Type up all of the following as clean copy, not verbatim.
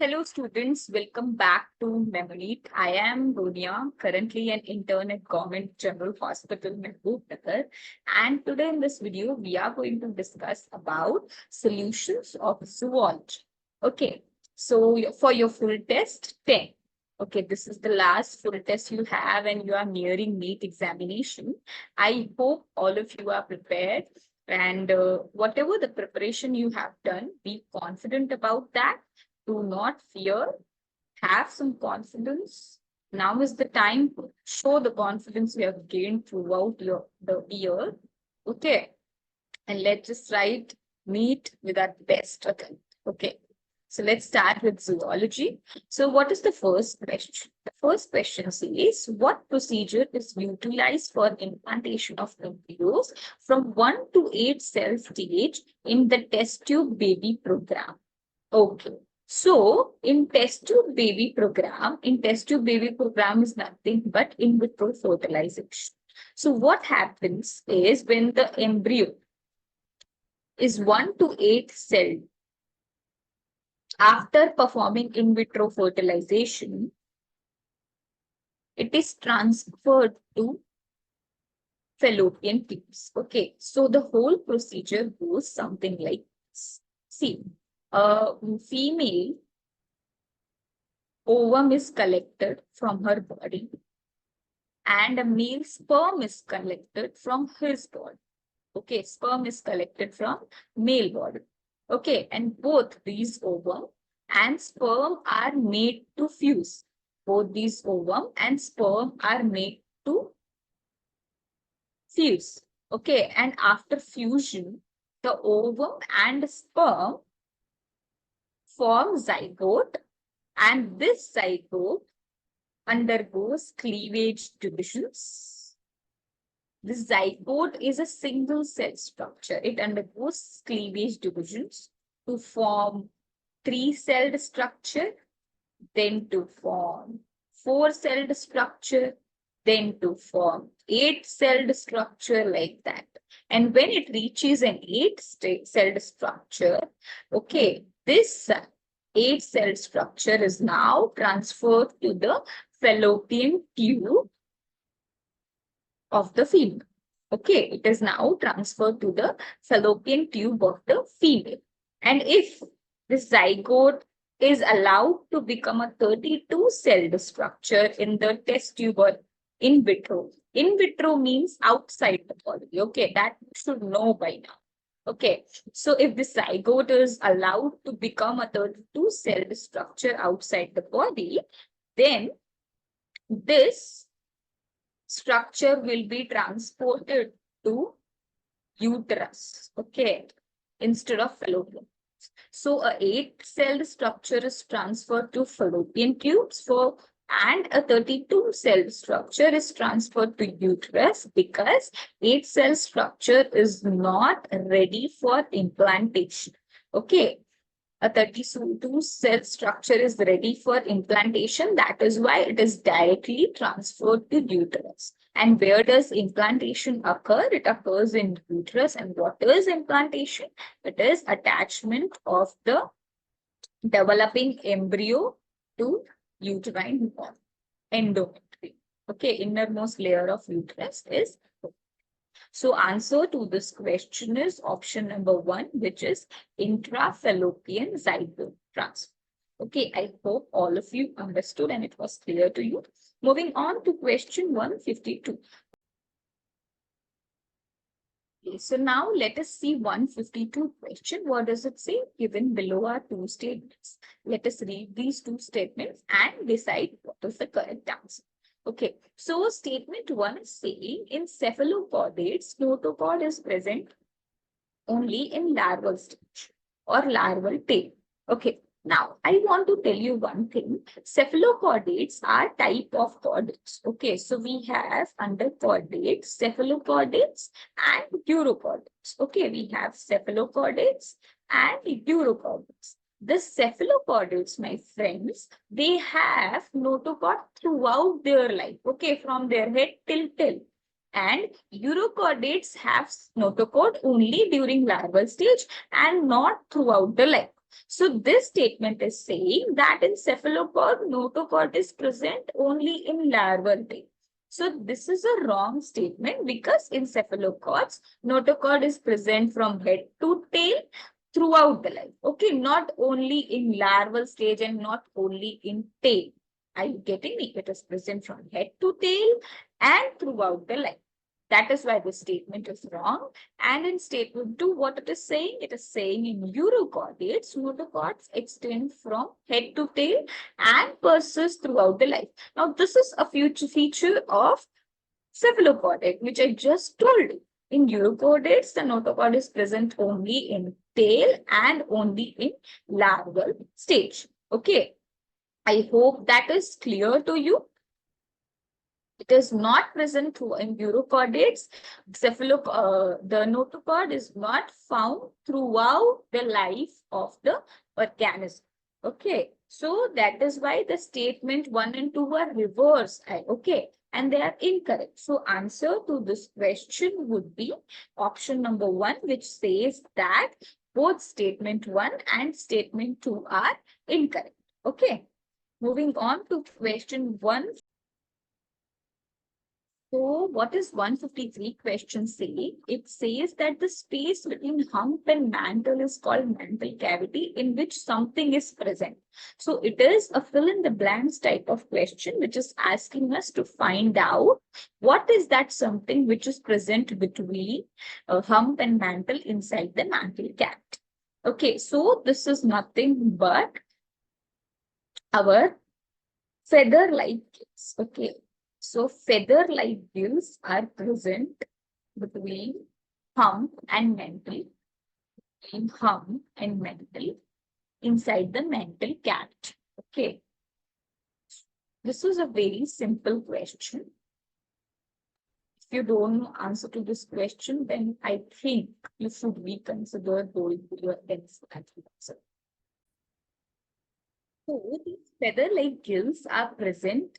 Hello students, welcome back to MEMONEET. I am Ronia, currently an intern at Government General Hospital, Mehboob, and today in this video, we are going to discuss about solutions of zoology. Okay, so for your full test, 10. Okay, this is the last full test you have and you are nearing NEET examination. I hope all of you are prepared and whatever the preparation you have done, be confident about that. Do not fear, have some confidence. Now is the time to show the confidence you have gained throughout the year. Okay. And let's just write NEET with our best attempt. Okay. So let's start with zoology. So what is the first question? The first question says, what procedure is utilized for implantation of embryos from 1 to 8 cell stage in the test tube baby program? Okay. So in test tube baby program is nothing but in vitro fertilization. So what happens is when the embryo is 1 to 8 celled, after performing in vitro fertilization, it is transferred to fallopian tubes. Okay, so the whole procedure goes something like this. See, a female ovum is collected from her body and a male sperm is collected from his body. Okay, sperm is collected from male body. Okay, and both these ovum and sperm are made to fuse. Both these ovum and sperm are made to fuse. Okay, and after fusion, the ovum and sperm form zygote, and this zygote undergoes cleavage divisions. The zygote is a single cell structure. It undergoes cleavage divisions to form 3-celled structure, then to form 4-celled structure, then to form 8-celled structure, like that. And when it reaches an 8-celled structure, okay, this 8-celled structure is now transferred to the fallopian tube of the female. Okay, it is now transferred to the fallopian tube of the female. And if this zygote is allowed to become a 32-celled structure in the test tube or in vitro. In vitro means outside the body. Okay, that you should know by now. Okay, so if the zygote is allowed to become a 32-celled structure outside the body, then this structure will be transported to uterus, okay, instead of fallopian. So a 8-celled structure is transferred to fallopian tubes and a 32-cell structure is transferred to uterus because 8-cell structure is not ready for implantation. Okay, a 32-cell structure is ready for implantation. That is why it is directly transferred to uterus. And where does implantation occur? It occurs in uterus. And what is implantation? It is attachment of the developing embryo to uterine wall, endometrium. Okay, innermost layer of uterus is. So answer to this question is option number 1, which is intrafallopian zygote transfer. Okay, I hope all of you understood and it was clear to you. Moving on to question 152. Okay, so now let us see 152 question. What does it say? Given below are 2 statements. Let us read these 2 statements and decide what is the correct answer. Okay, so statement 1 is saying in cephalopodates, notochord is present only in larval stage or larval tail. Okay, now I want to tell you one thing. Cephalopodates are type of chordates. Okay, so we have under chordates, cephalopodates and urochordates. Okay, we have cephalopodates and urochordates. The cephalopodates, my friends, they have notochord throughout their life. Okay, from their head till tail. And urochordates have notochord only during larval stage and not throughout the life. So this statement is saying that in cephalopod, notochord is present only in larval tail. So this is a wrong statement because in cephalopods, notochord is present from head to tail throughout the life. Okay, not only in larval stage and not only in tail. Are you getting me? It is present from head to tail and throughout the life. That is why the statement is wrong. And in statement 2, what it is saying? It is saying in urochordates, notochords extend from head to tail and persist throughout the life. Now, this is a future feature of cephalopodate, which I just told you. In urochordates, the notochord is present only in tail and only in larval stage. Okay. I hope that is clear to you. It is not present in urochordates. The notochord is not found throughout the life of the organism. Okay, so that is why the statement 1 and 2 are reversed. Okay, and they are incorrect. So answer to this question would be option number 1, which says that both statement 1 and statement 2 are incorrect. Okay, moving on to question 1. So what is 153 question say? It says that the space between hump and mantle is called mantle cavity in which something is present. So it is a fill in the blanks type of question which is asking us to find out what is that something which is present between hump and mantle inside the mantle cavity. Okay, so this is nothing but our feather-like gills. Okay, so feather-like gills are present between hump and mantle, inside the mantle cavity. Okay, this is a very simple question. If you don't know answer to this question, then I think you should reconsider going to your answer. So these feather-like gills are present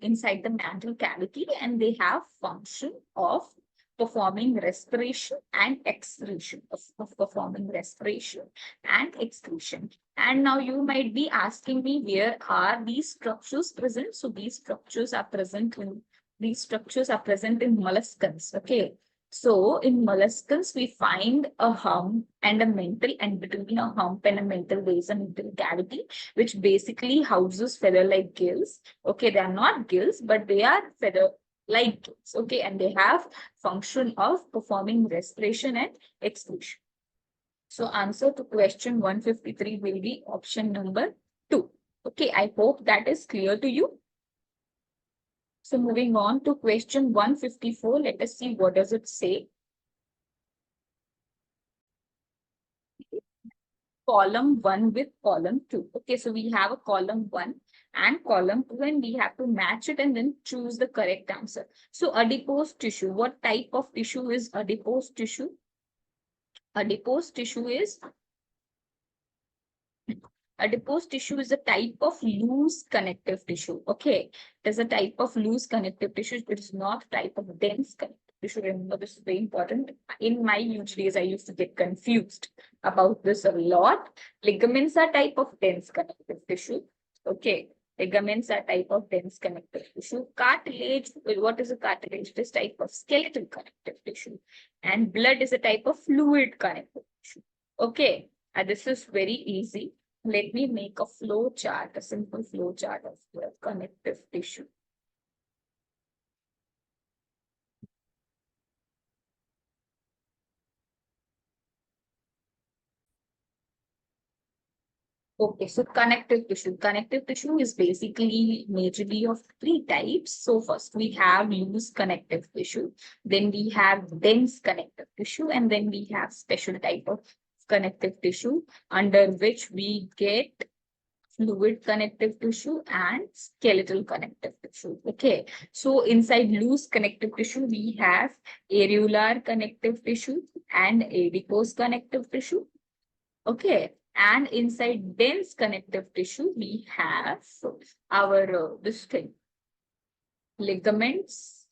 inside the mantle cavity and they have function of performing respiration and excretion, of performing respiration and excretion. And now you might be asking me, where are these structures present? So these structures are present in molluscans. Okay. So in molluscans, we find a hump and a mantle, and between a hump and a mantle, there is a mantle cavity, which basically houses feather-like gills. Okay, they are not gills, but they are feather-like gills. Okay, and they have function of performing respiration and excretion. So answer to question 153 will be option number 2. Okay, I hope that is clear to you. So moving on to question 154, let us see what does it say. Column 1 with column 2. Okay, so we have a column 1 and column 2 and we have to match it and then choose the correct answer. So adipose tissue, what type of tissue is adipose tissue? Adipose tissue is a type of loose connective tissue. Okay, it is a type of loose connective tissue. It is not type of dense connective tissue. Remember, this is very important. In my huge days, I used to get confused about this a lot. Ligaments are type of dense connective tissue. Okay, ligaments are type of dense connective tissue. Cartilage, what is a cartilage? It is type of skeletal connective tissue. And blood is a type of fluid connective tissue. Okay, this is very easy. Let me make a flow chart, a simple flow chart of the connective tissue. Okay, so connective tissue. Connective tissue is basically majorly of 3 types. So first we have loose connective tissue, then we have dense connective tissue, and then we have special type of connective tissue under which we get fluid connective tissue and skeletal connective tissue. Okay, so inside loose connective tissue, we have areolar connective tissue and adipose connective tissue. Okay, and inside dense connective tissue, we have our this thing, ligaments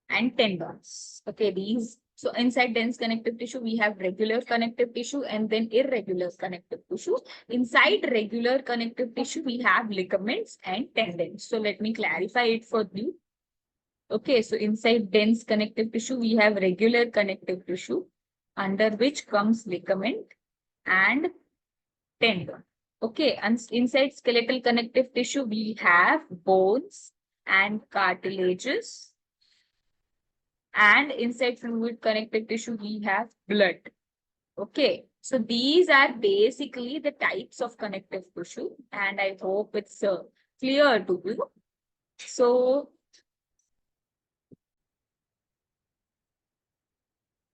and tendons. Okay, these So inside dense connective tissue, we have regular connective tissue and then irregular connective tissue. Inside regular connective tissue, we have ligaments and tendons. So let me clarify it for you. Okay, so inside dense connective tissue, we have regular connective tissue under which comes ligament and tendon. Okay, and inside skeletal connective tissue, we have bones and cartilages. And inside fluid connective tissue, we have blood. Okay, so these are basically the types of connective tissue, and I hope it's clear to you. So,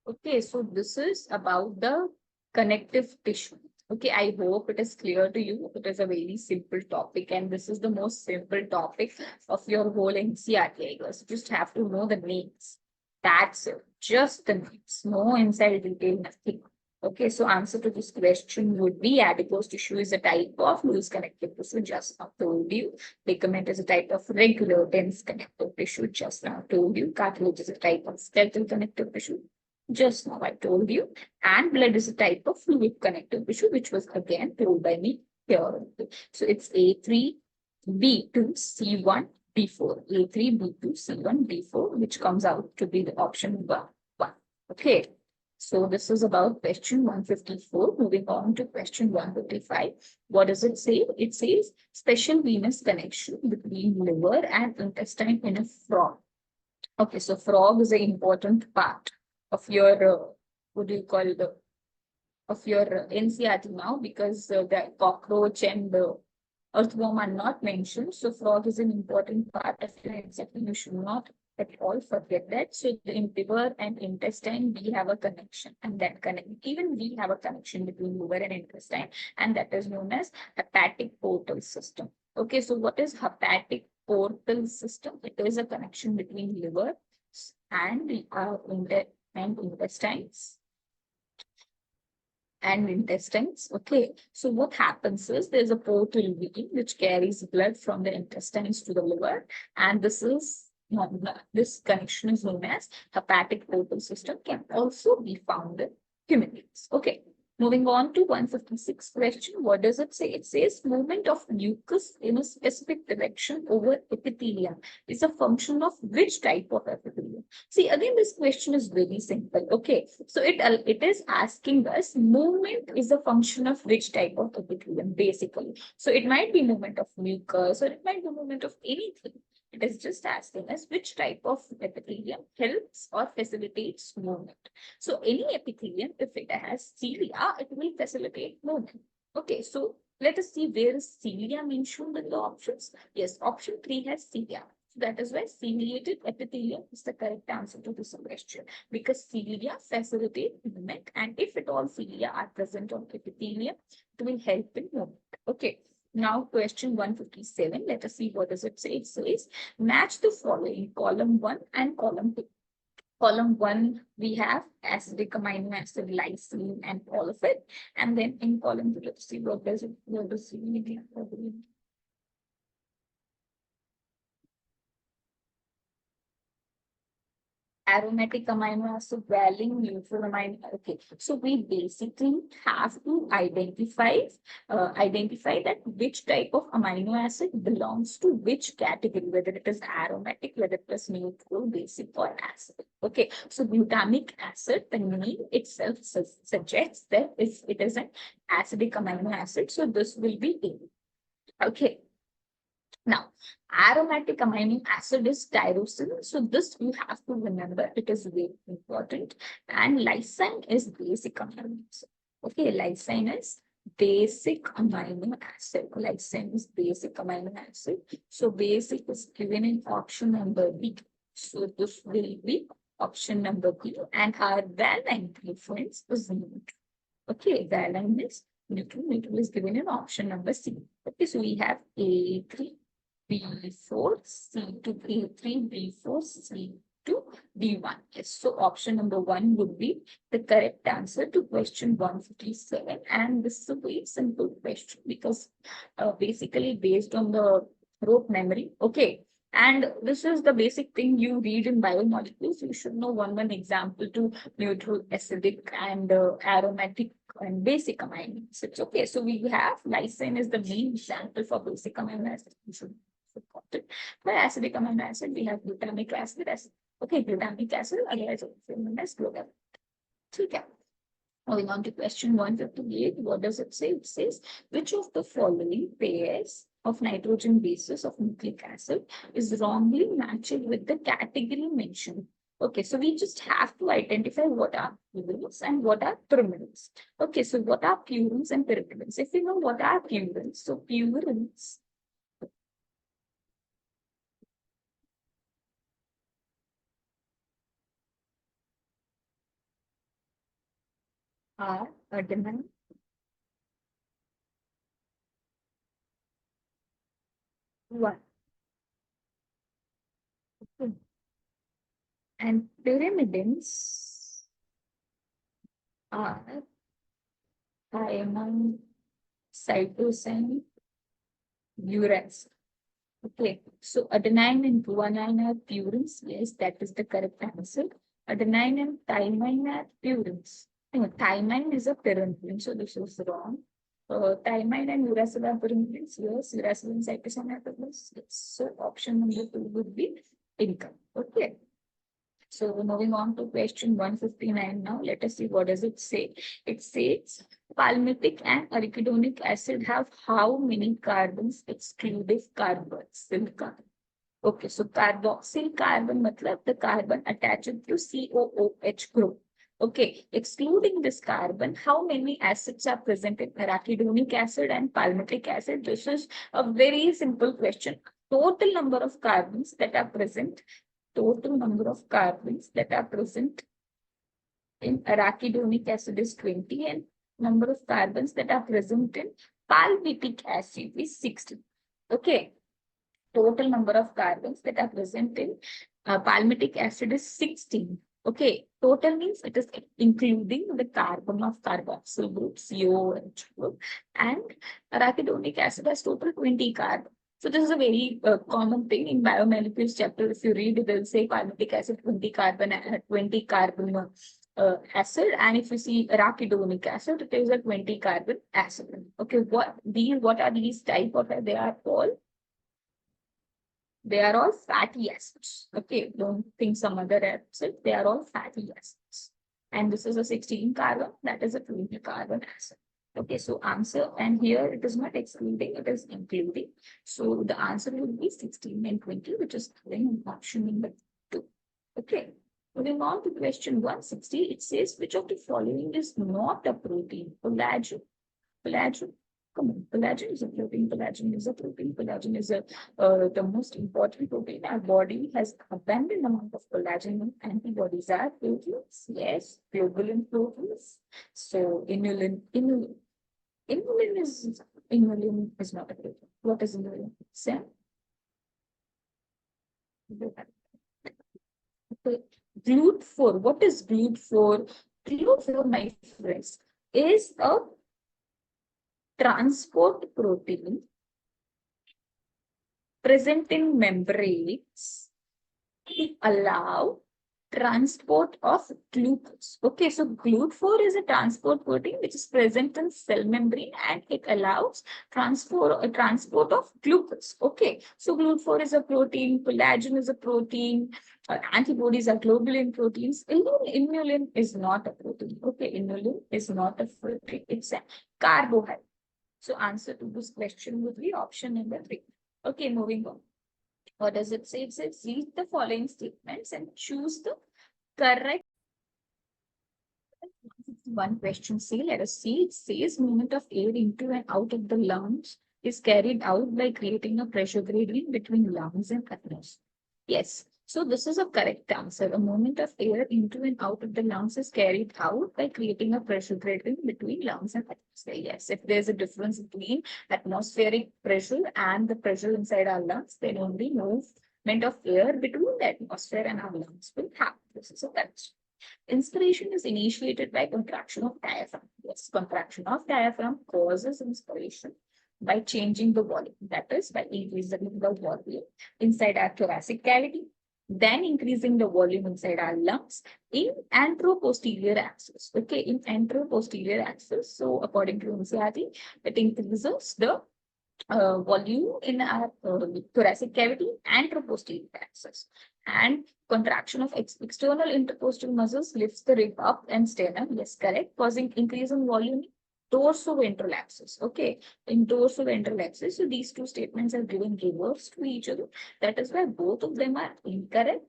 okay, so this is about the connective tissue. Okay, I hope it is clear to you. It is a very simple topic, and this is the most simple topic of your whole NCERT. You just have to know the names. That's it. Just the names. No inside detail, nothing. Okay, so answer to this question would be adipose tissue is a type of loose connective tissue. Just now told you. Ligament is a type of regular dense connective tissue. Just now told you. Cartilage is a type of skeletal connective tissue. Just now I told you. And blood is a type of fluid connective tissue, which was again told by me here. So it's A3, B2, C1, D4. A3, B2, C1, D4, which comes out to be the option number 1. Okay. So this is about question 154. Moving on to question 155. What does it say? It says special venous connection between liver and intestine in a frog. Okay, so frog is an important part of your, what do you call the, of your NCERT now, because the cockroach and the earthworm are not mentioned. So frog is an important part of your NCERT. You should not at all forget that. So in liver and intestine, we have a connection, and that connect, even we have a connection between liver and intestine, and that is known as hepatic portal system. Okay, so what is hepatic portal system? It is a connection between liver and intestines. Okay, so what happens is there's a portal vein which carries blood from the intestines to the liver, and this connection is known as hepatic portal system. Can also be found in human beings. Okay. Moving on to 156 question. What does it say? It says movement of mucus in a specific direction over epithelium is a function of which type of epithelium? See, again, this question is very simple. Okay, so it is asking us movement is a function of which type of epithelium, basically. So it might be movement of mucus, or it might be movement of anything. It is just asking us which type of epithelium helps or facilitates movement. So any epithelium, if it has cilia, it will facilitate movement. Okay, so let us see where is cilia mentioned in the options. Yes, option 3 has cilia. So that is why ciliated epithelium is the correct answer to this question, because cilia facilitate movement, and if at all cilia are present on epithelium, it will help in movement. Okay. Now question 157, let us see what does it say. It says, match the following, column 1 and column 2. Column 1, we have acidic amino acid, lysine, and all of it. And then in column 2, let's see what does it mean. Aromatic amino acid, valine, neutral amino. Okay, so we basically have to identify that which type of amino acid belongs to which category, whether it is aromatic, whether it is neutral, basic, or acid. Okay, so glutamic acid, the name itself suggests that it is an acidic amino acid, so this will be A. Okay. Now, aromatic amino acid is tyrosine. So this you have to remember. It is very important. And lysine is basic amino acid. Okay, lysine is basic amino acid. Lysine is basic amino acid. So basic is given in option number B. So this will be option number B. And our valine preference is neutral. Okay, valine is neutral. Neutral is given in option number C. Okay, so we have A3. B4, C2, A3, B4, C2, D1. Yes, so option number 1 would be the correct answer to question 157. And this is a very simple question because basically based on the rote memory. Okay, And this is the basic thing you read in biomolecules. You should know one example to neutral, acidic, and aromatic and basic amino acids. Okay, so we have lysine is the main example for basic amino acids. You should support it. For acidic amino acid, we have glutamic acid. Okay, glutamic acid, otherwise also known as glutamic. Okay. Moving on to question 158, what does it say? It says, which of the following pairs of nitrogen bases of nucleic acid is wrongly matched with the category mentioned? Okay, so we just have to identify what are purines and what are pyrimidines. Okay, so what are purines and pyrimidines? If you know what are purines, so purines are adenine, one, and pyrimidines are thiamine, cytosine, uracil. Okay, so adenine and guanine are purines. Yes, that is the correct answer. Adenine and thymine are purines. No, thymine is a pyrimidine, so this is wrong. Thymine and uracil are pyrimidines. Yes, uracil and cytosine are pyrimides. Yes. So option number 2 would be incorrect. Okay. So moving on to question 159 now, let us see what does it say. It says palmitic and arachidonic acid have how many carbons excluding carboxyl carbon? Okay, so carboxyl carbon matlab the carbon attached to COOH group. Okay, excluding this carbon, how many acids are present in arachidonic acid and palmitic acid? This is a very simple question. Total number of carbons that are present total number of carbons that are present in arachidonic acid is 20 and number of carbons that are present in palmitic acid is 60. Okay. Total number of carbons that are present in palmitic acid is 16. Okay. Total means it is including the carbon of carboxyl group, COOH group, and arachidonic acid has total 20 carbon. So this is a very common thing in biomolecules chapter. If you read, they'll say palmitic acid 20 carbon, acid, and if you see arachidonic acid, it is a 20 carbon acid. Okay, what are these type of? They are all fatty acids. Okay, don't think some other acid. They are all fatty acids. And this is a 16 carbon, that is a 20 carbon acid. Okay, so answer, and here it is not excluding, it is including. So the answer would be 16 and 20, which is in option number 2. Okay, moving on to question 160, it says, which of the following is not a protein? Collagen. Come on, collagen is a protein. Collagen is a protein. Collagen is the most important protein. Our body has abundant amount of collagen. Antibodies are proteins. Yes, globulin proteins. So inulin is not a protein. What is inulin? Sam? GLUT4. What is GLUT4? GLUT4, my friends, is a transport protein present in membranes to allow transport of glucose. Okay, so GLUT4 is a transport protein which is present in cell membrane and it allows transport of glucose. Okay, so GLUT4 is a protein, collagen is a protein, antibodies are globulin proteins. Inulin is not a protein. Okay, inulin is not a protein, it's a carbohydrate. So answer to this question would be option number 3. Okay, moving on. What does it say? It says read the following statements and choose the correct. One question say, let us see. It says movement of air into and out of the lungs is carried out by creating a pressure gradient between lungs and atmosphere. Yes. So this is a correct answer. A movement of air into and out of the lungs is carried out by creating a pressure gradient between lungs and atmosphere. Yes, if there's a difference between atmospheric pressure and the pressure inside our lungs, then only movement of air between the atmosphere and our lungs will happen. This is a correct. Inspiration is initiated by contraction of diaphragm. Yes, contraction of diaphragm causes inspiration. by changing the volume. That is by increasing the volume inside our thoracic cavity, then increasing the volume inside our lungs in anteroposterior axis. Okay, in anteroposterior axis. So according to NCERT, it increases the volume in our thoracic cavity and anteroposterior axis. And contraction of external intercostal muscles lifts the rib up and sternum. Yes, correct. Causing increase in volume in dorsoventral axis. Okay, in dorsoventral axis. So these two statements are given reverse to each other. That is why both of them are incorrect.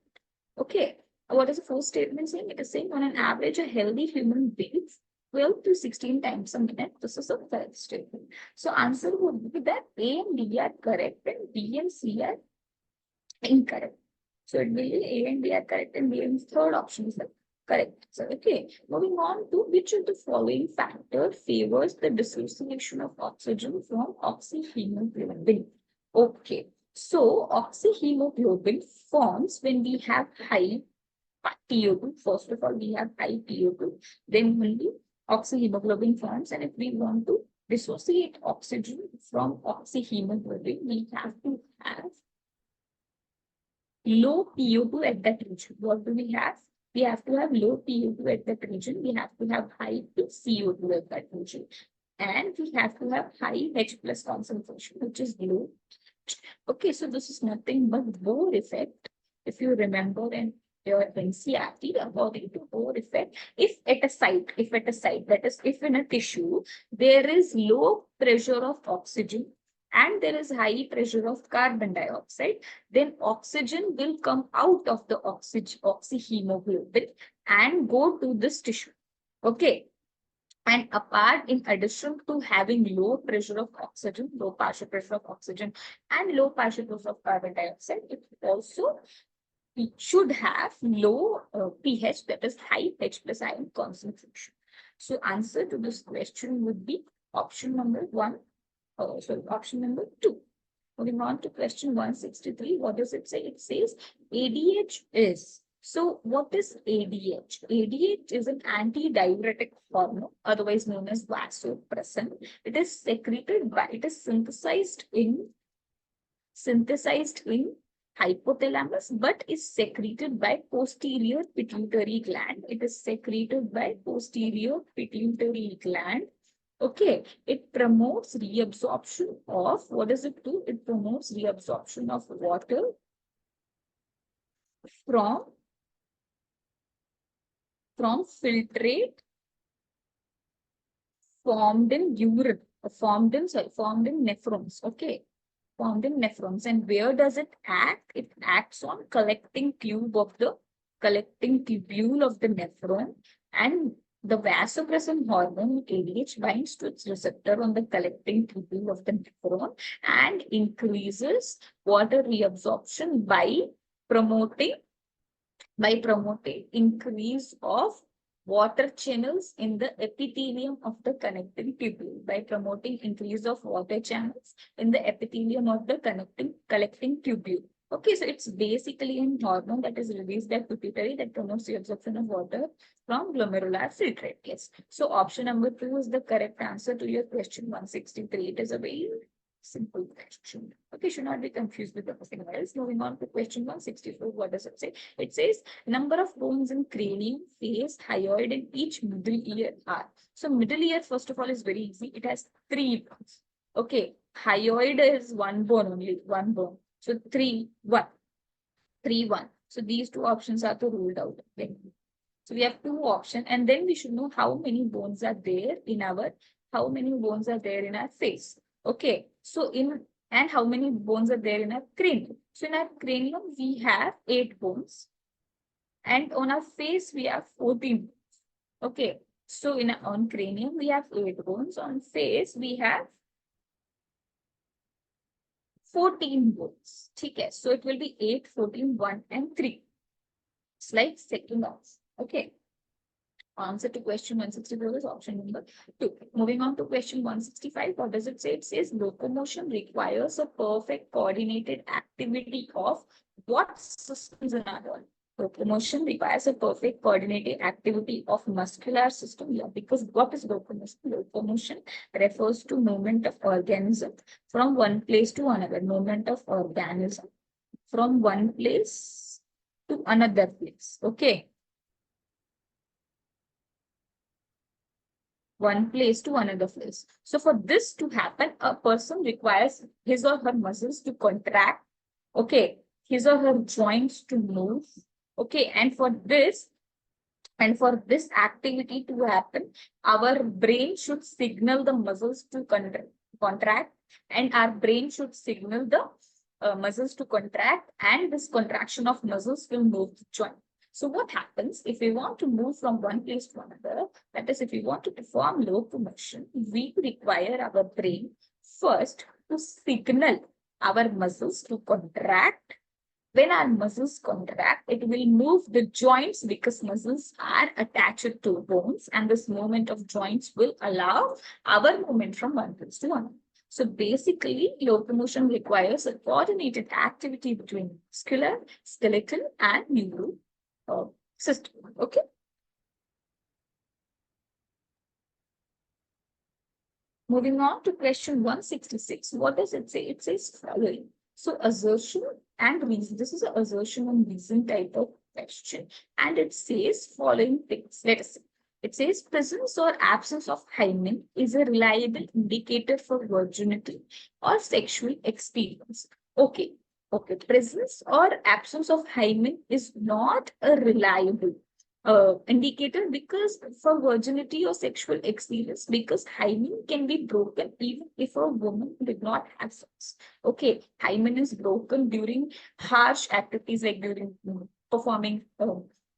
Okay. What is the first statement saying? It is saying on an average, a healthy human breathes 12 to 16 times a minute. This is a correct statement. So answer would be that A and D are correct and B and C are incorrect. So it will be A and B are correct and B and third option is the correct. So okay, moving on to which of the following factor favors the dissociation of oxygen from oxyhemoglobin. Okay, so oxyhemoglobin forms when we have high PO2. First of all, we have high PO2, then only oxyhemoglobin forms. And if we want to dissociate oxygen from oxyhemoglobin, we have to have low PO2 at that region. What do we have? We have to have low PO2 at that region. We have to have high CO2 at that region. And we have to have high H plus concentration, which is low. Okay, so this is nothing but Bohr effect. If you remember in your NCERT, according to Bohr effect, if at a site, that is, if in a tissue, there is low pressure of oxygen and there is high pressure of carbon dioxide, then oxygen will come out of the oxyhemoglobin and go to this tissue. Okay. And apart, in addition to having low pressure of oxygen, low partial pressure of oxygen and low partial pressure of carbon dioxide, it should have low pH, that is high H plus ion concentration. So answer to this question would be option number 1. Option number 2. Moving on to question 163. What does it say? It says ADH is. So what is ADH? ADH is an antidiuretic hormone, otherwise known as vasopressin. It is synthesized in hypothalamus, but is secreted by posterior pituitary gland. It is secreted by posterior pituitary gland. Okay, it promotes reabsorption of, what does it do? It promotes reabsorption of water from filtrate formed in urine, formed in nephrons. Okay, formed in nephrons. And where does it act? It acts on collecting tubule of the nephron, and the vasopressin hormone ADH binds to its receptor on the collecting tubule of the nephron and increases water reabsorption by promoting increase of water channels in the epithelium of the connecting tubule, by promoting increase of water channels in the epithelium of the collecting tubule. Okay, so it's basically a hormone that is released by pituitary that promotes the absorption of water from glomerular filtrate. Yes. So option number 2 is the correct answer to your question 163. It is a very simple question. Okay, should not be confused with anything else. Moving on to question 164. What does it say? It says number of bones in cranium, face, hyoid, and each middle ear are. So middle ear, first of all, is very easy. It has 3 bones. Okay, hyoid is 1 bone only, 1 bone. So 3, 1. So these 2 options are to ruled out. Okay. So we have 2 options, and then we should know how many bones are there in our face. Okay, so and how many bones are there in our cranium? So in our cranium, we have 8 bones, and on our face, we have 14 bones. Okay, so on cranium, we have 8 bones. On face, we have 14 bones. Okay, so it will be 8, 14, 1, and 3. It's like second answer. Okay. Answer to question 164 is option number 2. Moving on to question 165. What does it say? It says locomotion requires a perfect coordinated activity of what systems in our body? Locomotion requires a perfect coordinated activity of muscular system. Yeah, because what is locomotion? Locomotion refers to movement of organism from one place to another. Movement of organism from one place to another place. Okay. One place to another place. So for this to happen, a person requires his or her muscles to contract. Okay. His or her joints to move. Okay. And for this activity to happen, our brain should signal the muscles to contract, and our brain should signal the muscles to contract, and this contraction of muscles will move the joint. So what happens if we want to move from one place to another? That is, if we want to perform locomotion, we require our brain first to signal our muscles to contract. When our muscles contract, it will move the joints because muscles are attached to bones, and this movement of joints will allow our movement from one place to another. So basically, locomotion requires a coordinated activity between muscular, skeletal, and neural system. Okay. Moving on to question 166. What does it say? It says following. So assertion and reason. This is an assertion and reason type of question. And it says following things. Let us see. It says presence or absence of hymen is a reliable indicator for virginity or sexual experience. Okay. Okay. Presence or absence of hymen is not a reliable indicator because for virginity or sexual experience, because hymen can be broken even if a woman did not have sex. Okay, hymen is broken during harsh activities like during performing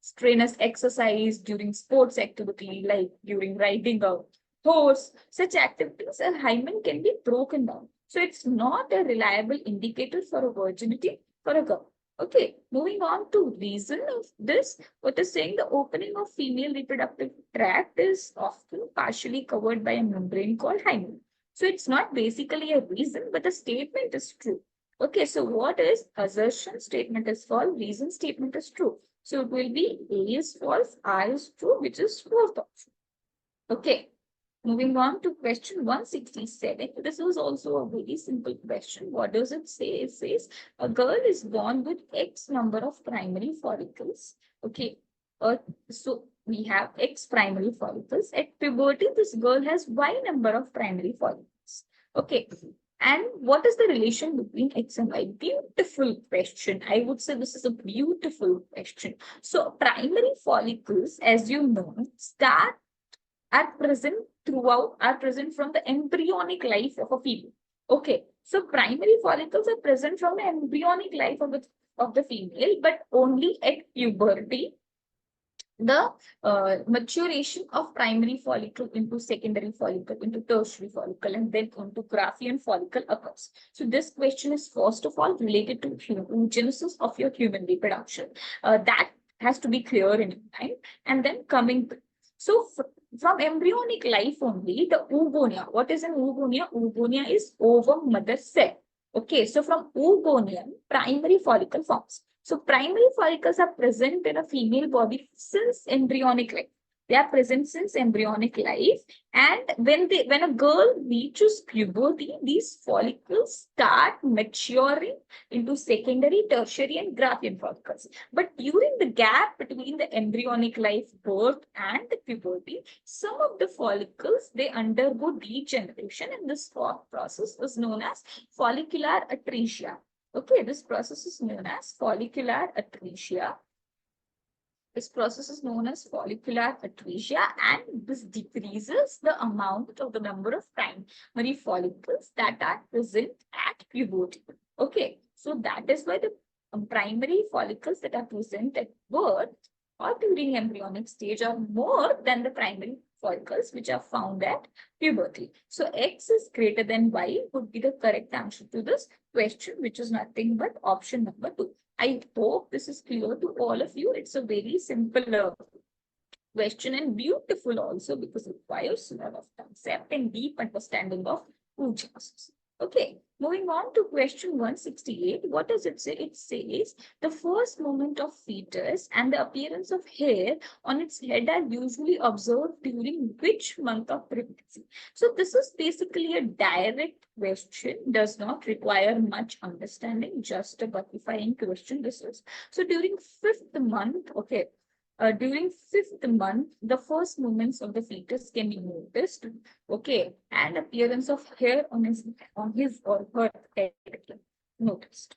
strenuous exercise, during sports activity like during riding a horse. Such activities, a hymen can be broken down. So it's not a reliable indicator for a virginity for a girl. Okay, moving on to reason of this, what is saying the opening of female reproductive tract is often partially covered by a membrane called hymen. So it's not basically a reason, but the statement is true. Okay, so what is assertion? Statement is false, reason statement is true. So it will be A is false, R is true, which is fourth option. Okay. Moving on to question 167. This was also a very simple question. What does it say? It says a girl is born with X number of primary follicles. Okay. So we have X primary follicles. At puberty, this girl has Y number of primary follicles. Okay. And what is the relation between X and Y? Beautiful question. I would say this is a beautiful question. So primary follicles, as you know, are present from the embryonic life of a female. Okay, so primary follicles are present from the embryonic life of the female, but only at puberty the maturation of primary follicle into secondary follicle, into tertiary follicle, and then into Graafian follicle occurs. So this question is first of all related to genesis of your human reproduction. That has to be clear in your mind. And then coming, so from embryonic life only, the oogonia. What is an oogonia? Oogonia is ovum mother cell. Okay, so from oogonium, primary follicle forms. So primary follicles are present in a female body since embryonic life. They are present since embryonic life, and when a girl reaches puberty, these follicles start maturing into secondary, tertiary, and Graafian follicles. But during the gap between the embryonic life, birth, and the puberty, some of the follicles they undergo degeneration, and this process is known as follicular atresia. Okay, this process is known as follicular atresia. This process is known as follicular atresia, and this decreases the amount of the number of primary follicles that are present at puberty. Okay, so that is why the primary follicles that are present at birth or during embryonic stage are more than the primary follicles which are found at puberty. So X is greater than Y would be the correct answer to this question, which is nothing but option number 2. I hope this is clear to all of you. It's a very simple question and beautiful also because it requires a lot of concept and deep understanding of oogenesis. Okay, moving on to question 168. What does it say? It says the first movement of fetus and the appearance of hair on its head are usually observed during which month of pregnancy? So this is basically a direct question, does not require much understanding, just a clarifying question this is. So during fifth month, okay, during fifth month, the first movements of the fetus can be noticed, okay, and appearance of hair on his or her head noticed.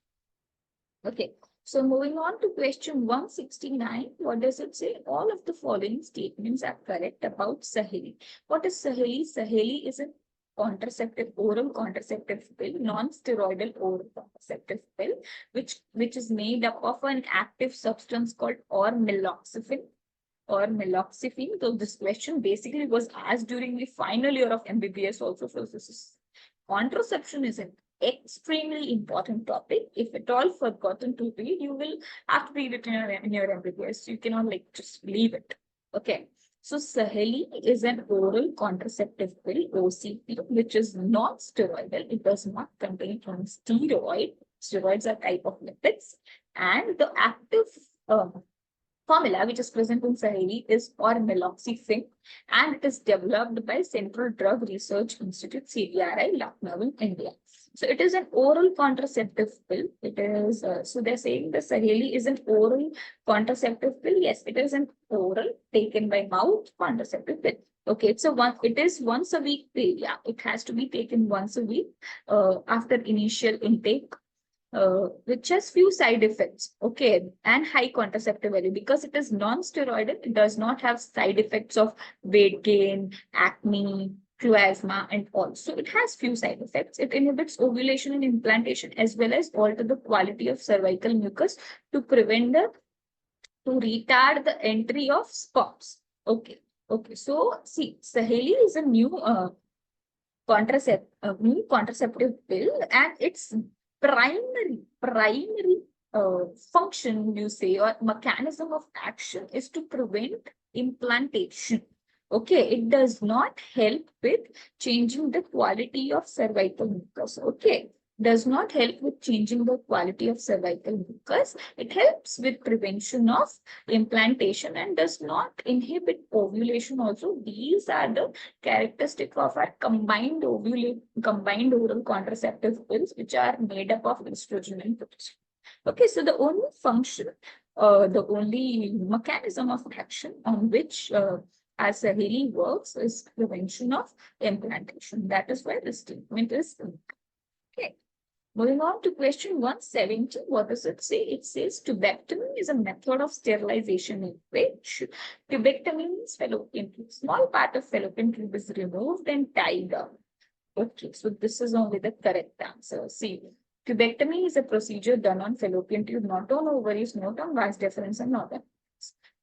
Okay, so moving on to question 169, what does it say? All of the following statements are correct about Saheli. What is Saheli? Saheli is a oral contraceptive pill, non-steroidal oral contraceptive pill, which is made up of an active substance called or meloxifene. So this question basically was asked during the final year of MBBS also. So this is contraception is an extremely important topic. If at all forgotten to read, you will have to read it in your MBBS. You cannot like just leave it. Okay. So Saheli is an oral contraceptive pill, OCP, which is non-steroidal. It does not contain any steroid. Steroids are type of lipids. And the active formula which is present in Saheli is or meloxifene, and it is developed by Central Drug Research Institute, CDRI, Lucknow in India. So it is an oral contraceptive pill. It is, so they're saying the Saheli is an oral contraceptive pill. Yes, it is an oral taken by mouth contraceptive pill. Okay, it is once a week pill. Yeah, it has to be taken once a week after initial intake, which has few side effects, okay, and high contraceptive value because it is non-steroidal. It does not have side effects of weight gain, acne, asthma, and all. So it has few side effects. It inhibits ovulation and implantation as well as alter the quality of cervical mucus to retard the entry of sperms. Okay. Okay. So see, Saheli is a new contraceptive pill, and its primary function, you say, or mechanism of action is to prevent implantation. Okay, it does not help with changing the quality of cervical mucus. Okay, does not help with changing the quality of cervical mucus. It helps with prevention of implantation and does not inhibit ovulation also. These are the characteristic of our combined oral contraceptive pills, which are made up of estrogen and progesterone. Okay, so the only function, the only mechanism of action on which as Saheli works is prevention of implantation. That is why this statement is okay. Moving on to question 170, what does it say? It says tubectomy is a method of sterilization in which tubectomy means fallopian tube. Small part of fallopian tube is removed and tied up. Okay, so this is only the correct answer. See, tubectomy is a procedure done on fallopian tube, not on ovaries, not on vas deferens, and not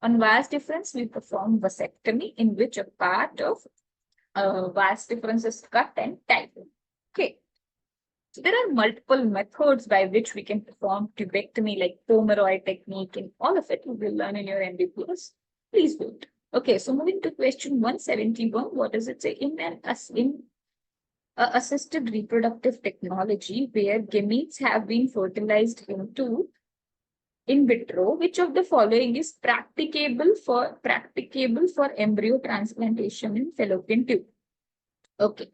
on vas deferens. We perform vasectomy, in which a part of vas deferens is cut and tied. Okay. So there are multiple methods by which we can perform tubectomy, like Pomeroy technique, and all of it you will learn in your MBBS. Please do it. Okay, so moving to question 171, what does it say? In assisted reproductive technology, where gametes have been fertilized into in vitro, which of the following is practicable for embryo transplantation in fallopian tube? Okay.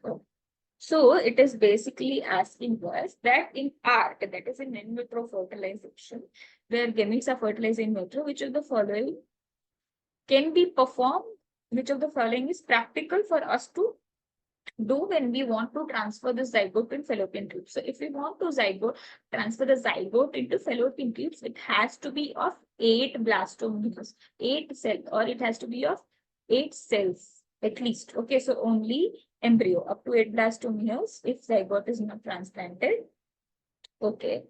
So it is basically asking us that in ART, that is in vitro fertilization, where gametes are fertilized in vitro, which of the following can be performed, which of the following is practical for us to do when we want to transfer the zygote in fallopian tubes. So if we want to transfer the zygote into fallopian tubes, it has to be of 8 blastomeres, 8 cells, or it has to be of 8 cells at least. Okay, so only embryo up to 8 blastomeres if zygote is not transplanted. Okay.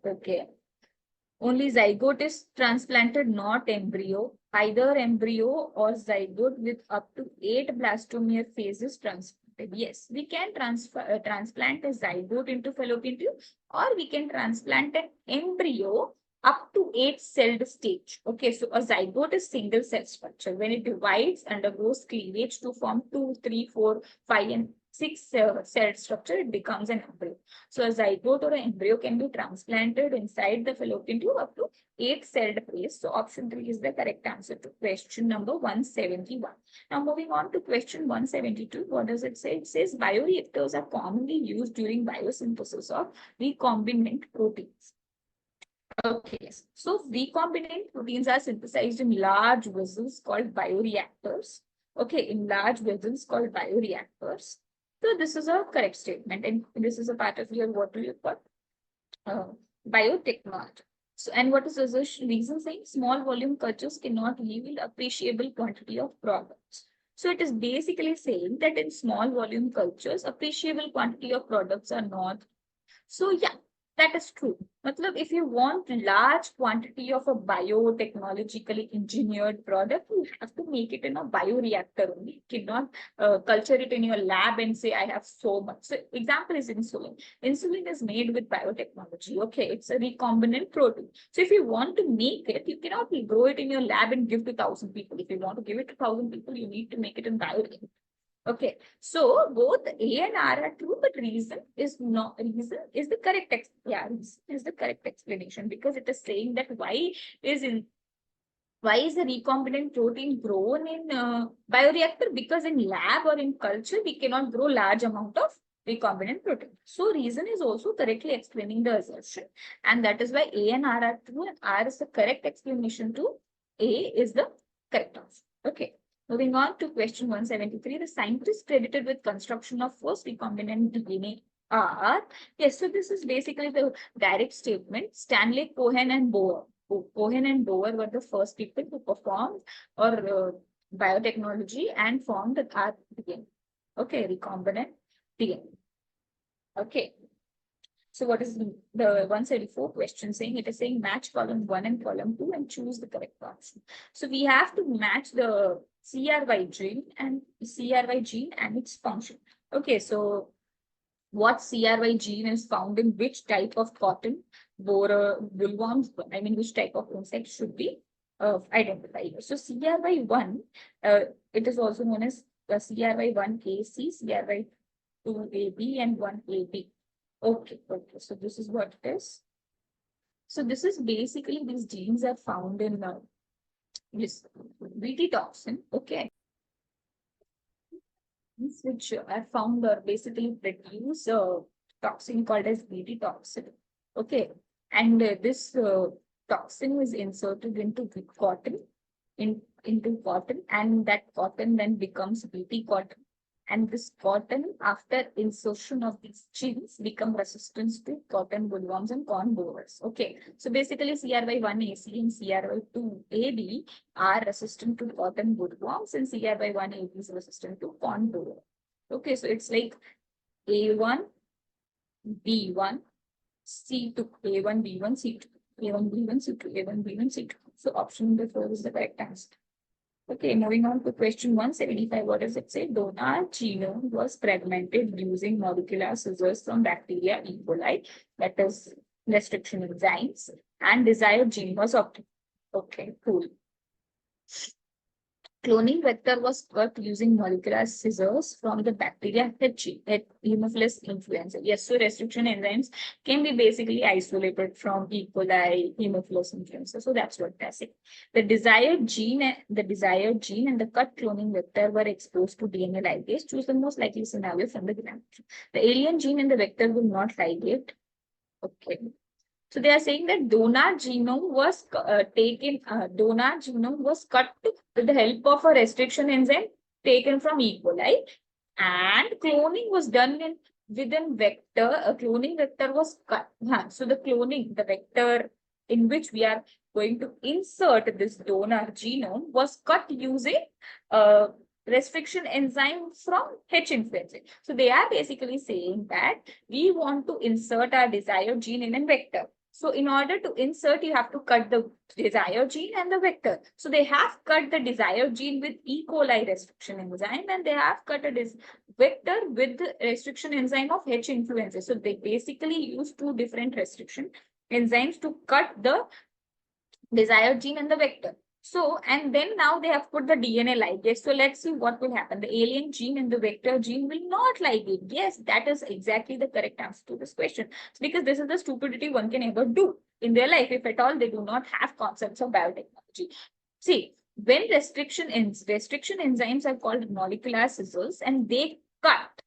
Only zygote is transplanted, not embryo. Either embryo or zygote with up to 8 blastomere phases transplanted. Yes, we can transplant a zygote into fallopian tube, or we can transplant an embryo up to 8-celled stage. Okay, so a zygote is single cell structure. When it divides, undergoes cleavage to form 2, 3, 4, 5, and cell structure, it becomes an embryo. So a zygote or an embryo can be transplanted inside the fallopian tube up to 8-celled phase. So option 3 is the correct answer to question number 171. Now moving on to question 172, what does it say? It says bioreactors are commonly used during biosynthesis of recombinant proteins. Okay, so recombinant proteins are synthesized in large vessels called bioreactors. Okay, in large vessels called bioreactors. So this is a correct statement, and this is a part of your what will you call biotechnology. So, and what is the reason saying? Small volume cultures cannot yield appreciable quantity of products. So it is basically saying that in small volume cultures, appreciable quantity of products are not. So yeah, that is true. Matlab, if you want large quantity of a biotechnologically engineered product, you have to make it in a bioreactor only. You cannot culture it in your lab and say, I have so much. So example is insulin. Insulin is made with biotechnology. Okay, it's a recombinant protein. So if you want to make it, you cannot grow it in your lab and give to 1,000 people. If you want to give it to 1,000 people, you need to make it in bioreactor. Okay, so both A and R are true, but reason is the correct reason is the correct explanation, because it is saying that why is the recombinant protein grown in bioreactor? Because in lab or in culture we cannot grow large amount of recombinant protein. So reason is also correctly explaining the assertion, and that is why A and R are true, and R is the correct explanation to A is the correct answer. Okay. Moving on to question 173, the scientists credited with construction of first recombinant DNA are, yes, so this is basically the direct statement. Stanley Cohen and Boer. Cohen and Boer were the first people who performed or biotechnology and formed the DNA. Okay, recombinant DNA. Okay. So what is the 174 question saying? It is saying match column 1 and column 2 and choose the correct option. So we have to match the CRY gene and its function. Okay, so what CRY gene is found in which type of cotton, borer, bollworms, I mean which type of insect should be identified. So CRY1, it is also known as CRY1AC, CRY2AB and 1AB. Okay, so this is what it is. So this is basically these genes are found in this Bt toxin, okay, which are found or basically produce a toxin called as Bt toxin, okay, and this toxin is inserted into cotton, into cotton, and that cotton then becomes Bt cotton. And this cotton, after insertion of these genes, become resistant to cotton bollworms and corn borers. Okay, so basically CRY1AC and CRY2AB are resistant to cotton bollworms, and CRY1AB is resistant to corn borer. Okay, so it's like A1, B1, C2, A1, B1, C2, A1, B1, C2, A1, B1, C2. So option number 4 is the correct answer. Okay, moving on to question 175. What does it say? Donor genome was fragmented using molecular scissors from bacteria E. coli, that is restriction enzymes, and desired gene was obtained. Okay, cool. Cloning vector was cut using molecular scissors from the bacteria Haemophilus influenza. Yes, so restriction enzymes can be basically isolated from E. coli, Haemophilus influenza. So that's what they're saying. The desired gene and the cut cloning vector were exposed to DNA ligase. Choose the most likely scenario from the given. The alien gene and the vector will not ligate. Okay. So they are saying that donor genome was cut with the help of a restriction enzyme taken from E. coli, and cloning was done within vector. A cloning vector was cut. So the vector in which we are going to insert this donor genome was cut using restriction enzyme from H influenza. So they are basically saying that we want to insert our desired gene in a vector. So in order to insert, you have to cut the desired gene and the vector. So they have cut the desired gene with E. coli restriction enzyme, and they have cut a vector with the restriction enzyme of H influenza. So they basically use two different restriction enzymes to cut the desired gene and the vector. So, and then now they have put the DNA ligase. So let's see what will happen. The alien gene and the vector gene will not ligate. Yes, that is exactly the correct answer to this question. Because this is the stupidity one can ever do in their life, if at all they do not have concepts of biotechnology. See, when restriction enzymes are called molecular scissors, and they cut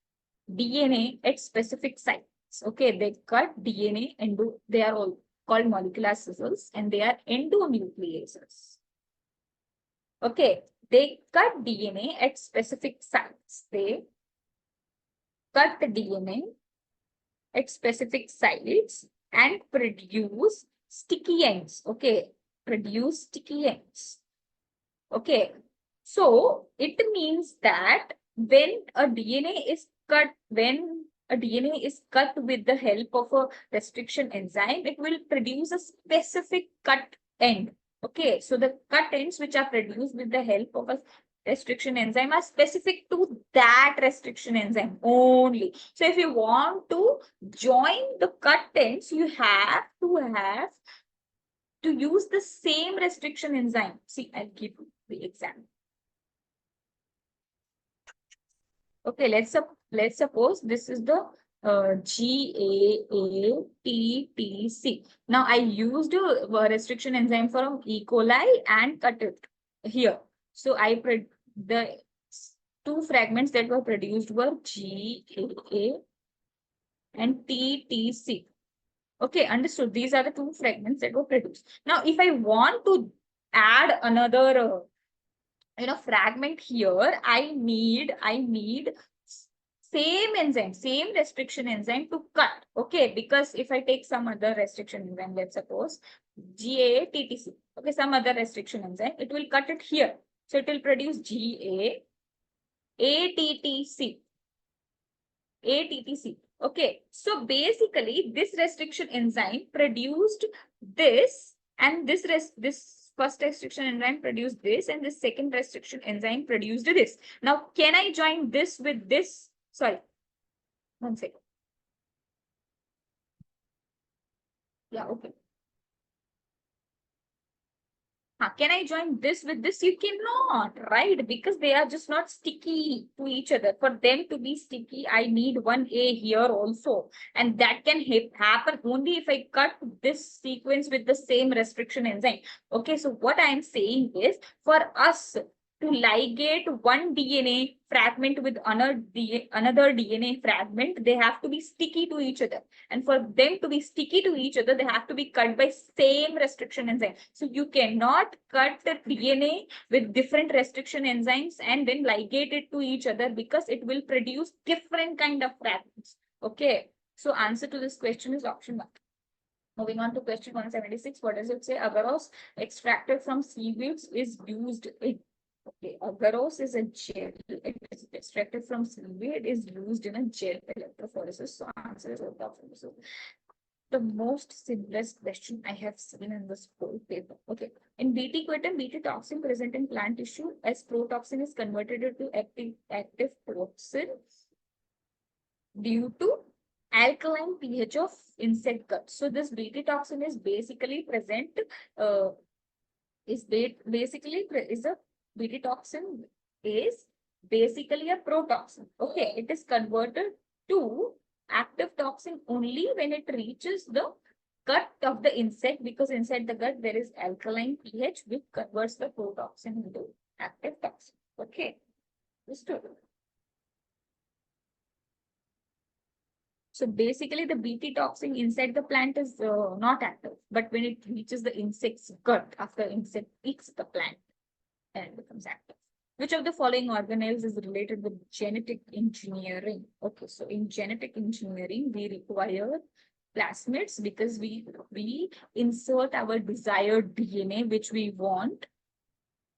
DNA at specific sites. Okay, they cut DNA and they are all called molecular scissors, and they are endonucleases. Okay, they cut DNA at specific sites. They cut the DNA at specific sites and produce sticky ends. Okay, produce sticky ends. Okay, so it means that when a DNA is cut, with the help of a restriction enzyme, it will produce a specific cut end. Okay, so the cut ends which are produced with the help of a restriction enzyme are specific to that restriction enzyme only. So if you want to join the cut ends, you have to use the same restriction enzyme. See, I'll give you the example. Okay, let's suppose this is the GAATTC. Now I used a restriction enzyme from E. coli and cut it here. So the two fragments that were produced were GAA and TTC. Okay, understood. These are the two fragments that were produced. Now, if I want to add another fragment here, I need same enzyme, same restriction enzyme to cut. Okay, because if I take some other restriction enzyme, let's suppose GATTC, okay, some other restriction enzyme, it will cut it here. So it will produce GAATTC. Okay, so basically this restriction enzyme produced this, and this first restriction enzyme produced this, and this second restriction enzyme produced this. Now, can I join this with this? Sorry, one second. Yeah, okay. Can I join this with this? You cannot, right? Because they are just not sticky to each other. For them to be sticky, I need one A here also. And that can happen only if I cut this sequence with the same restriction enzyme. Okay, so what I am saying is, for us to ligate one DNA fragment with another DNA fragment, they have to be sticky to each other. And for them to be sticky to each other, they have to be cut by same restriction enzyme. So you cannot cut the DNA with different restriction enzymes and then ligate it to each other, because it will produce different kind of fragments. Okay. So answer to this question is option 1. Moving on to question 176. What does it say? Agarose extracted from seaweeds is used in. Okay, agarose is a gel. It is extracted from seaweed. It is used in a gel electrophoresis. So answer is electrophoresis. The most simplest question I have seen in this whole paper. Okay, in Bt quatum, Bt toxin present in plant tissue as protoxin is converted into active toxin due to alkaline pH of insect gut. So this Bt toxin is basically present. Bt toxin is basically a protoxin. Okay, it is converted to active toxin only when it reaches the gut of the insect, because inside the gut there is alkaline pH which converts the protoxin into active toxin. Okay, understood. So basically the Bt toxin inside the plant is not active, but when it reaches the insect's gut, after insect eats the plant, and it becomes active. Which of the following organelles is related with genetic engineering? Okay, so in genetic engineering, we require plasmids, because we insert our desired DNA, which we want,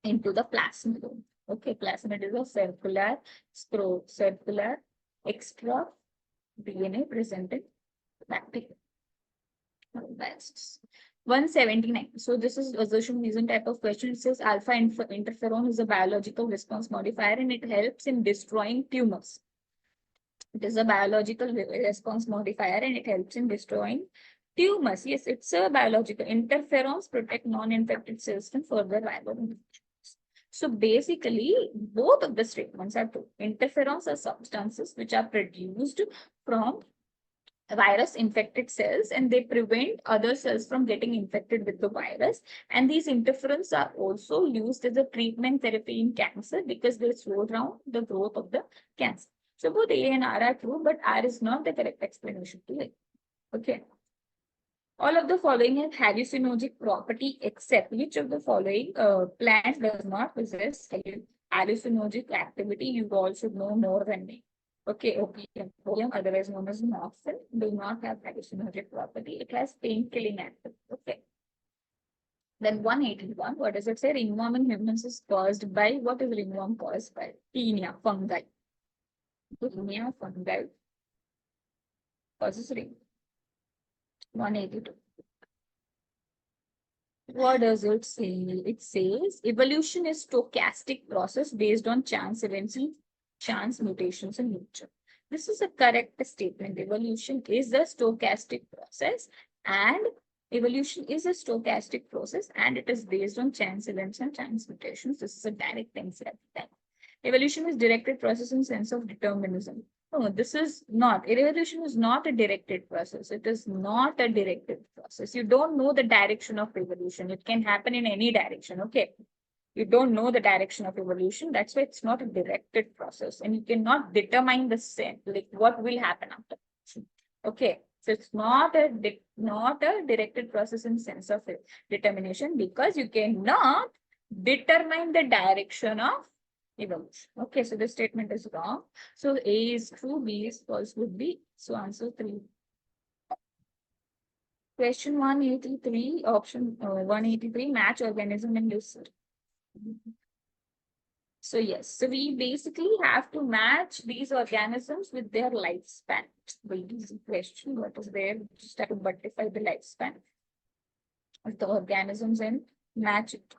into the plasmid. Okay, plasmid is a circular extra DNA present in bacteria. 179. So this is assertion reason type of question. It says alpha interferon is a biological response modifier and it helps in destroying tumors. It is a biological response modifier and it helps in destroying Tumors, yes, it's a biological. Interferons protect non-infected cells from further viral infections. So basically, both of the statements are true. Interferons are substances which are produced from virus infected cells, and they prevent other cells from getting infected with the virus. And these interferons are also used as a treatment therapy in cancer because they slow down the growth of the cancer. So both A and R are true, but R is not the correct explanation to it. Okay. All of the following have hallucinogenic property except which of the following plant does not possess hallucinogenic activity? You all should know more than me. Okay, opium, otherwise known as morphine, do not have hallucinogenic property. It has pain-killing activity. Okay. Then 181, what does it say? Ringworm in humans is caused by, what is ringworm caused by? Tinea fungi. Tinea fungi causes ringworm. 182. What does it say? It says evolution is stochastic process based on chance events and chance mutations in nature. This is a correct statement. Evolution is a stochastic process, and evolution is a stochastic process, and it is based on chance events and chance mutations. This is a direct answer. Evolution is directed process in sense of determinism. No, this is not. Evolution is not a directed process. It is not a directed process. You don't know the direction of evolution. It can happen in any direction. Okay. You don't know the direction of evolution. That's why it's not a directed process. And you cannot determine the sense, like what will happen after. Okay. So it's not a directed process in sense of determination, because you cannot determine the direction of evolution. Okay, so this statement is wrong. So A is true, B is false would be. So answer 3. Question 183, option 183, match organism and user. So yes, so we basically have to match these organisms with their lifespan. Very easy question. What is there? Just have to buttify the lifespan of the organisms and match it.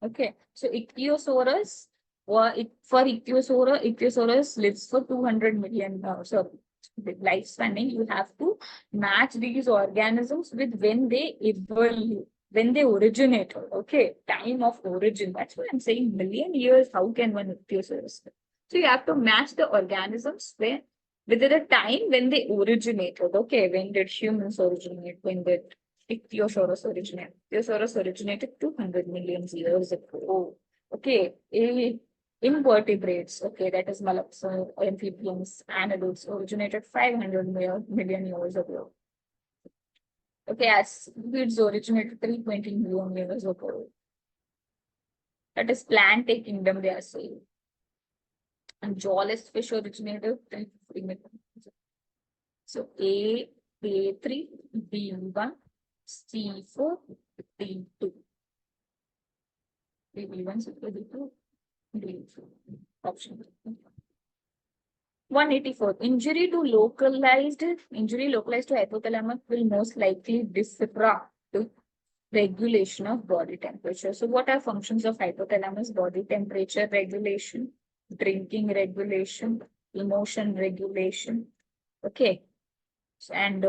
Okay, so Ichthyosaurus, Ichthyosaurus lives for 200 million. So the lifespan, you have to match these organisms with when they evolve, when they originated. Okay, time of origin. That's why I'm saying million years. How can one Ichthyosaurus? So you have to match the organisms with the time when they originated. Okay, when did humans originate? When did Ichthyosaurus originated? Ichthyosaurus originated 200 million years ago. Okay, invertebrates, okay, that is mollusks, amphibians, annelids originated 500 million years ago. Okay, squids originated 320 million years ago. That is plantae kingdom, they are saying. And jawless fish originated 350 million years ago. So A3, B1, C4, D2. B1, C4, D2. Option 184. Injury localized to hypothalamus will most likely disrupt regulation of body temperature. So what are functions of hypothalamus? Body temperature regulation, drinking regulation, emotion regulation. Okay. And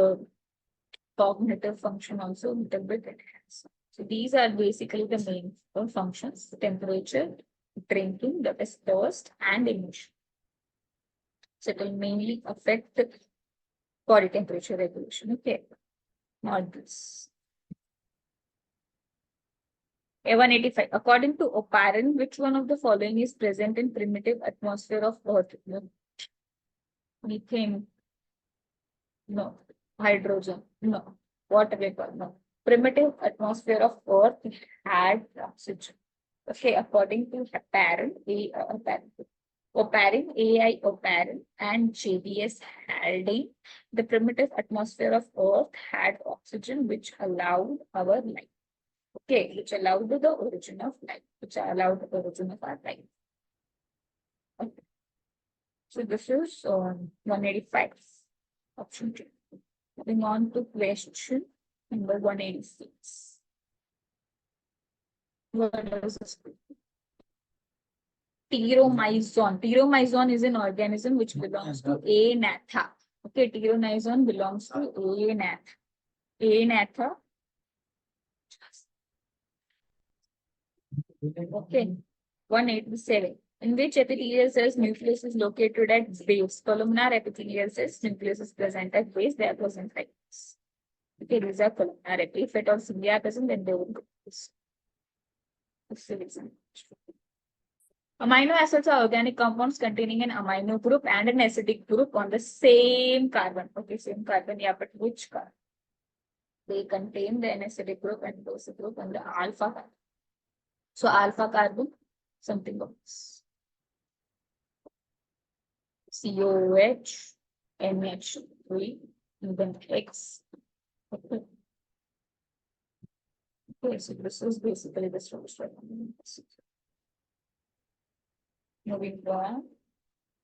cognitive function also a little bit enhanced. So these are basically the main functions: temperature, drinking, that is thirst, and emotion. So it will mainly affect the body temperature regulation. Okay, not this. A185. According to Oparin, which one of the following is present in primitive atmosphere of Earth? Methane? No. Hydrogen? No. Water vapor? No. Primitive atmosphere of Earth had oxygen. Okay, according to Oparin, AI Oparin, and JBS Haldane, the primitive atmosphere of Earth had oxygen, which allowed our life. Okay, which allowed the origin of life, which allowed the origin of our life. Okay. So this is 185, option 2. Moving on to question number 186. What does this mean? Pteromyzon. Pteromyzon is an organism which belongs to Anatha. Okay, pteromyzon belongs to Anatha. Anatha. Okay. 187. In which epithelial cells nucleus is located at base? Columnar epithelial cells nucleus is present at base. They are present like this. Okay, these are columnar epi. If at all cilia are present, then they will go this. Amino acids are organic compounds containing an amino group and an acidic group on the same carbon. Okay, same carbon. Yeah, but which carbon? They contain the acidic group and basic group on the alpha carbon. So alpha carbon, something of this. COH, NH3, and then X. Okay. Okay, so this is basically the structure. Moving on.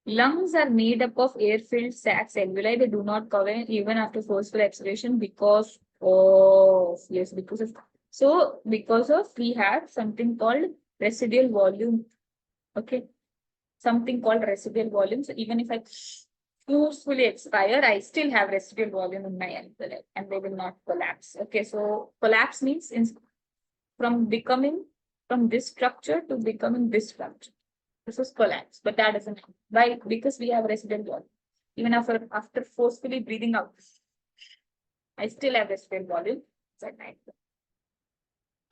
Lungs are made up of air-filled sacs alveoli. They do not cover even after forceful expiration because of, yes, because of, so because of, we have something called residual volume. Okay. Something called residual volume. So even if I forcefully expire, I still have residual volume in my alveoli and they will not collapse. Okay. So collapse means from this structure to becoming this structure. This is collapse, but that doesn't happen. Why? Because we have residual volume. Even after forcefully breathing out, I still have residual volume. It's at night.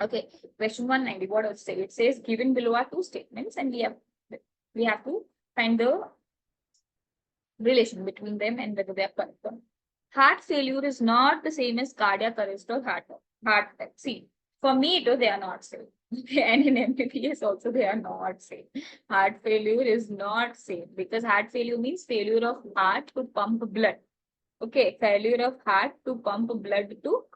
Okay, question 190. What does it say? It says given below are two statements, and we have to find the relation between them and whether they are correct. Heart failure is not the same as cardiac arrest or heart attack. See, for me, they are not same. And in MBBS also, they are not same. Heart failure is not same because heart failure means failure of heart to pump blood. Okay, failure of heart to pump blood to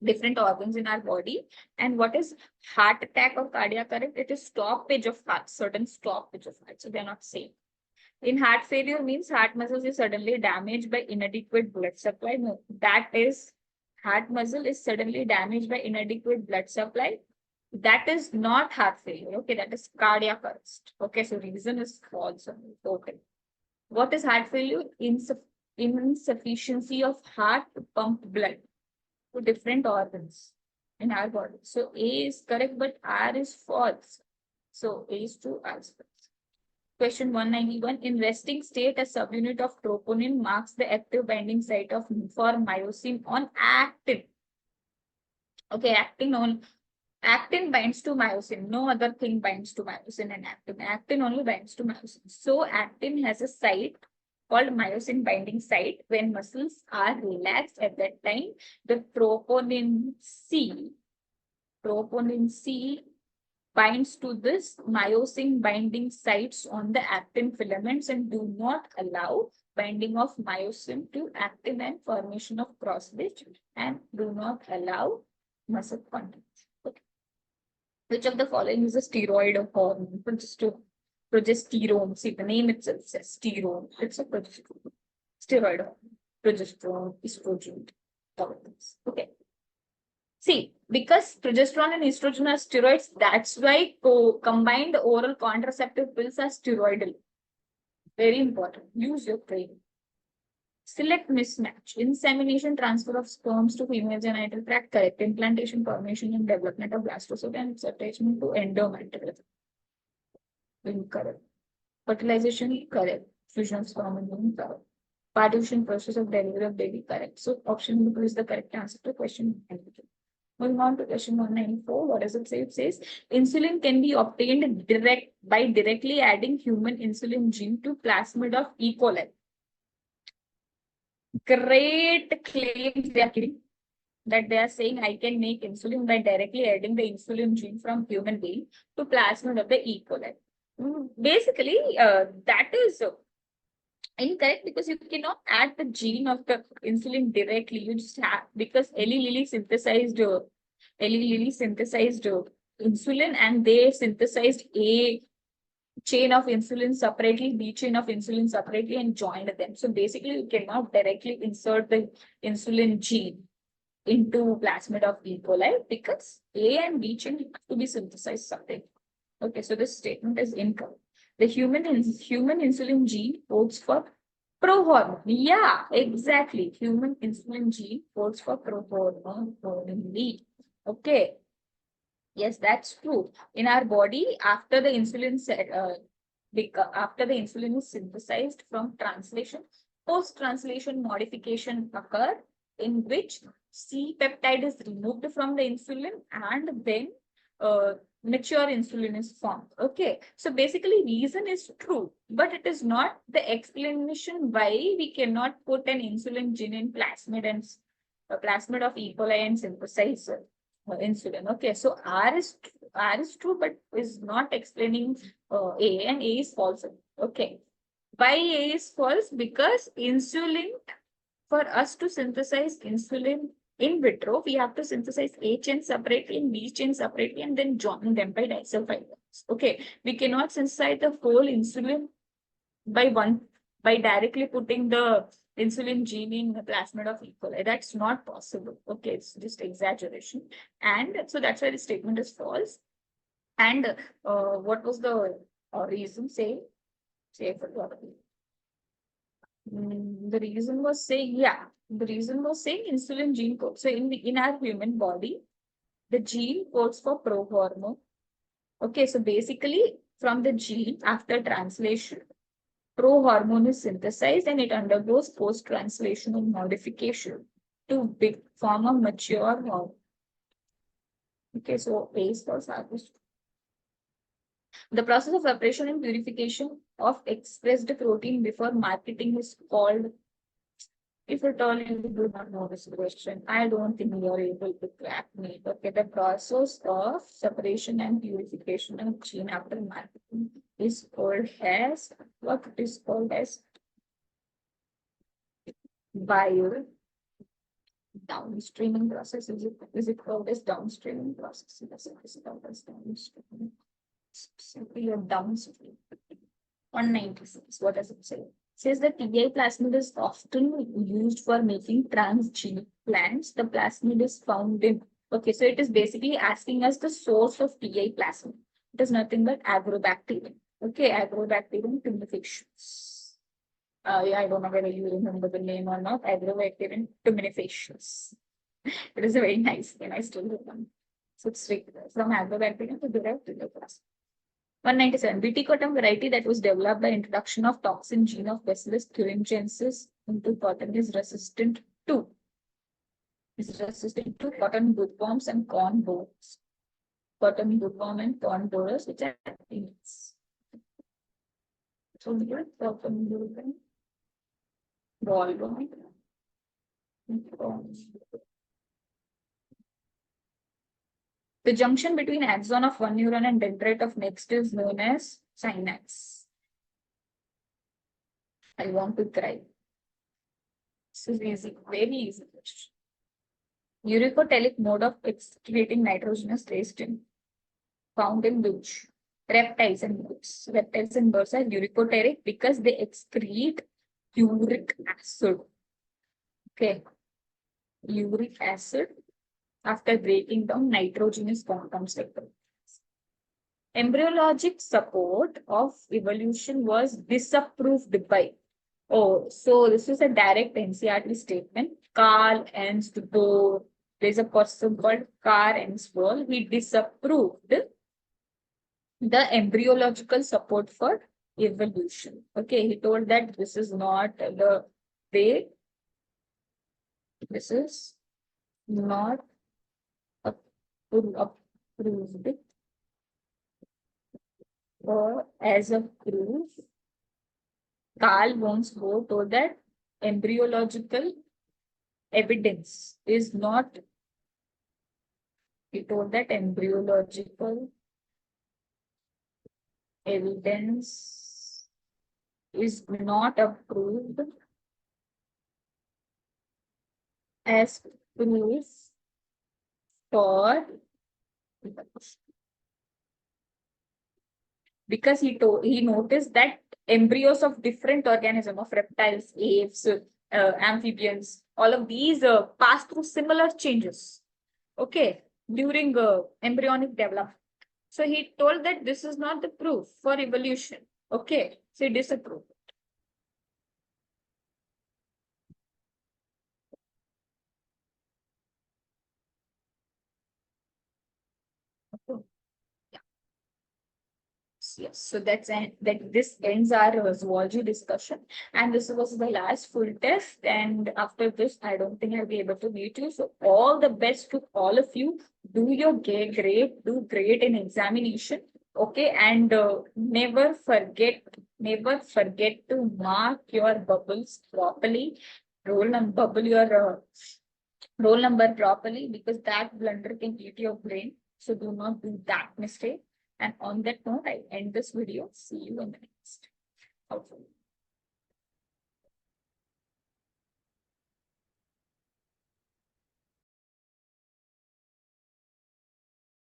different organs in our body. And what is heart attack or cardiac arrest? It is stoppage of heart, certain stoppage of heart. So they are not same. In heart failure means heart muscles is suddenly damaged by inadequate blood supply. No, that is heart muscle is suddenly damaged by inadequate blood supply. That is not heart failure. Okay, that is cardiac arrest. Okay, so reason is false. Okay. What is heart failure? Insufficiency of heart to pump blood to different organs in our body. So A is correct, but R is false. So A is true, R is false. Question 191. In resting state, a subunit of troponin marks the active binding site for myosin on actin. Okay, actin binds to myosin. No other thing binds to myosin and actin. Actin only binds to myosin. So actin has a site called myosin binding site. When muscles are relaxed at that time, the troponin C binds to this myosin binding sites on the actin filaments and do not allow binding of myosin to actin and formation of cross bridge and do not allow muscle contact. Okay. Which of the following is a steroid hormone? Progesterone. See, the name itself says steroid. It's a progesterone. Steroid hormone. Progesterone, estrogen. Okay. See, because progesterone and estrogen are steroids, that's why combined oral contraceptive pills are steroidal. Very important. Use your brain. Select mismatch. Insemination, transfer of sperms to female genital tract, correct. Implantation, formation, and development of blastocyst and its attachment to endometrium. Incorrect. Fertilization, correct. Fusion of sperm and womb, correct. Partition process of delivery of baby, correct. So option B is the correct answer to question 92. Moving on to question 194. What does it say? It says insulin can be obtained by directly adding human insulin gene to plasmid of E. coli. Great claims they are giving, that they are saying I can make insulin by directly adding the insulin gene from human being to plasmid of the E. coli. Basically, that is incorrect because you cannot add the gene of the insulin directly. You just have, because Eli Lilly synthesized insulin and they synthesized A chain of insulin separately, B chain of insulin separately and joined them. So basically you cannot directly insert the insulin gene into plasmid of E. coli because A and B chain have to be synthesized separately. Okay, so this statement is incorrect. The human insulin gene codes for Prohormone. Yeah, exactly. Human insulin gene codes for prohormone only. Okay. Yes, that's true. In our body, after the after the insulin is synthesized from translation, post-translation modification occur in which C peptide is removed from the insulin and then uh, mature insulin is formed. Okay, so basically reason is true, but it is not the explanation why we cannot put an insulin gene in plasmid and plasmid of E. coli and synthesize insulin. Okay, so R is true, but is not explaining A, and A is false. Okay, why A is false? Because insulin, for us to synthesize insulin in vitro, we have to synthesize A chain separately and B chain separately and then join them by disulfide bonds. Okay, we cannot synthesize the whole insulin by directly putting the insulin gene in the plasmid of E. coli. That's not possible. Okay, it's just exaggeration. And so that's why the statement is false. And what was the reason? Say for what? The reason was saying, yeah, the reason was saying insulin gene code. So in our human body, the gene codes for prohormone. Okay, so basically from the gene after translation, prohormone is synthesized and it undergoes post-translational modification to form a mature hormone. Okay, so A is for Sarko's. The process of separation and purification of expressed protein before marketing is called. If at all you do not know this question, I don't think you are able to crack me. Okay, the process of separation and purification of gene after marketing is called as what it is called as bio downstreaming process. Is it called as downstreaming process? Yes, it is called as downstreaming. Simply a downstream. 196. What does it say? Says the TA plasmid is often used for making transgenic plants. The plasmid is found in. Okay, so it is basically asking us the source of TA plasmid. It is nothing but agrobacterium. Okay, agrobacterium tumefaciens. Yeah, I don't know whether you remember the name or not. Agrobacterium tumefaciens. It is a very nice name. I still remember. So it's from agrobacterium to derived TA plasmid. 197. Viticotum variety that was developed by introduction of toxin gene of Bacillus thuringiensis into cotton is resistant to cotton bollworms and corn borers. Cotton bollworm and corn borers, which are peanuts. So here, cotton bollworm, the junction between axon of one neuron and dendrite of next is known as synapse. I want to cry. This is easy, very easy question. Uricotelic mode of excreting nitrogenous waste found in which? Reptiles and birds. Reptiles and birds are uricotelic because they excrete uric acid. Okay. Uric acid after breaking down nitrogenous compounds like that. Embryologic support of evolution was disapproved by. Oh, so this is a direct NCERT statement. Carl Ernst Bohr, there's a person called Carl Ernst Bohr. He disapproved the embryological support for evolution. Okay, he told that this is not the way. This is not approved or as a proof. Carl Ernst Bohr told that embryological evidence is not. He told that embryological evidence is not approved as proof for, because he noticed that embryos of different organisms, of reptiles, apes, amphibians, all of these pass through similar changes. Okay, during embryonic development. So he told that this is not the proof for evolution. Okay, so he disapproved. Yes. So this ends our zoology discussion, and this was the last full test. And after this, I don't think I'll be able to meet you. So all the best to all of you. Do your great, do great in examination. Okay, and never forget to mark your bubbles properly. Bubble your roll number properly, because that blunder can eat your brain. So do not do that mistake. And on that note, I end this video. See you in the next. Okay.